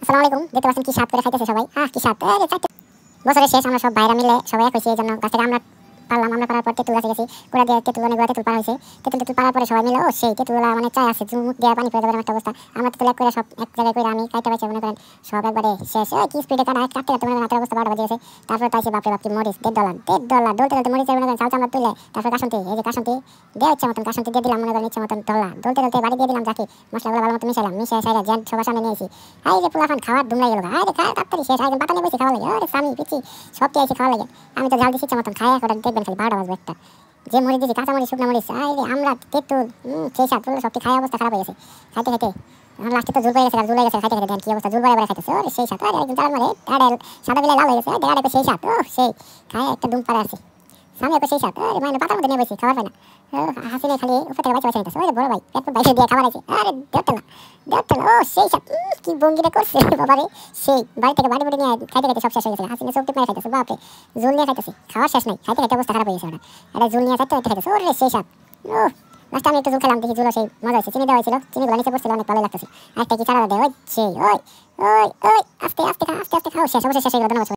আসসালামু আলাইকুম। দেখতে পাচ্ছেন কি স্বাদ করে খাইতেছে সবাই। কি স্বাদ! আরে চারটে বছরের শেষ আমরা সব ভাইরা মিলে সবাই এক হইছি এইজন্য গাছ থেকে আমরা পারলাম। আমরা পারার পর তেঁতুল গাছে গেছি। কুড়া দিয়ে তেঁতুল অনেকগুলো তেঁতুল পাড়া হয়েছে। তেঁতুল পাড়ার পরে সবাই মিলে সেই তেঁতুলগুলা মানে চায় আছে মুখ দিয়ে পানি পড়ে যাবে এমন একটা অবস্থা। আমরা তেঁতুল এক করে সব এক জায়গায় করে আমি খাইতে পাইছি মনে করেন সব একবারে শেষ। কি স্পিডে কাটতে মনে করেন হাতের অবস্থা 12টা বাজে গেছে। তারপর তাইছে বাপরে বাপ কি মরিচ $1.5 ডলতে মরিচ মনে করেন চাল চামড়া তুলে তারপর কাসন্তি এই যে কাসন্তি দেওয়া ইচ্ছা মতন কাসন্তি দিয়ে দিলাম মনে করেন ইচ্ছা মতন ডলতে বাড়ি দিয়ে দিলাম যাকে মশলাগুলো ভালো মতো মিশাইলাম মিশিয়ে সাইরা জেন সবার সামনে নিয়েছি। হাই রে পোলাফান খাওয়ার দুমলাই গেল। হাই রে খা তাড়াতাড়ি শেষ। একদম পাতা নিয়ে বসে খাওয়া লাগে। আরে স্বামী পিছি সব কি আইছে খাওয়া লাগে। আমি তো জাল দিছি ইচ্ছা মতন খাইয়া করে দেখবেন খালি 12টা বাজবে একটা। যে মরিচ দিয়েছি কাঁচা মরিচ শুকনো মরিচ আরে আমরা তেঁতুল সেই সাত সবটি খাওয়া অবস্থা খারাপ হয়ে গেছে খাইতে খাইতে। এখন লাস্টে তো জুল হয়ে গেছে আর জুল হয়ে গেছে খাইতে খাইতে দেন কি অবস্থা জুল বাড়ে খাইতেছে। ওরে সেই সাত আরে একদম চাল মারে আরে সাদা বিলে লাল হয়ে গেছে দেখা সেই সাত সেই খায় একটা দুম পারে আছে সামনে একটা সেই সাত আরে মানে পাতার মধ্যে নিয়ে বসে খাবার পায় না হাসিনে খালি উপর থেকে বাঁচা নিতেছে। ওরে বড় ভাই পেট বাইরে দিয়ে খাবার আছে আরে দেখতে না ও সেই সাত কি ভঙ্গিটা করছে বাবা রে সেই বাড়ি থেকে বাড়ি নিয়ে খাইতে খাইতে সব শেষ হয়ে গেছে। হাসিনে চোখ টিপে খাইতেছে বাপরে জুল নিয়ে খাইতেছে খাওয়ার শেষ নাই খাইতে খাইতে অবস্থা খারাপ হয়ে গেছে ওটা আরে জুল নিয়ে খাইতে খাইতেছে। ওরে সেই সাত ও লাস্টে আমি একটু জুল খেলাম দেখি জুল সেই মজা হয়েছে চিনি দেওয়া হয়েছিল চিনিগুলো নিচে পড়ছিল অনেক ভালো লাগতেছে। আরেকটা কি ছাড়া দেয় ওই সেই ওই ওই ওই আস্তে আস্তে খাও শেষ অবশ্যই শেষ হয়ে গেল। ধন্যবাদ।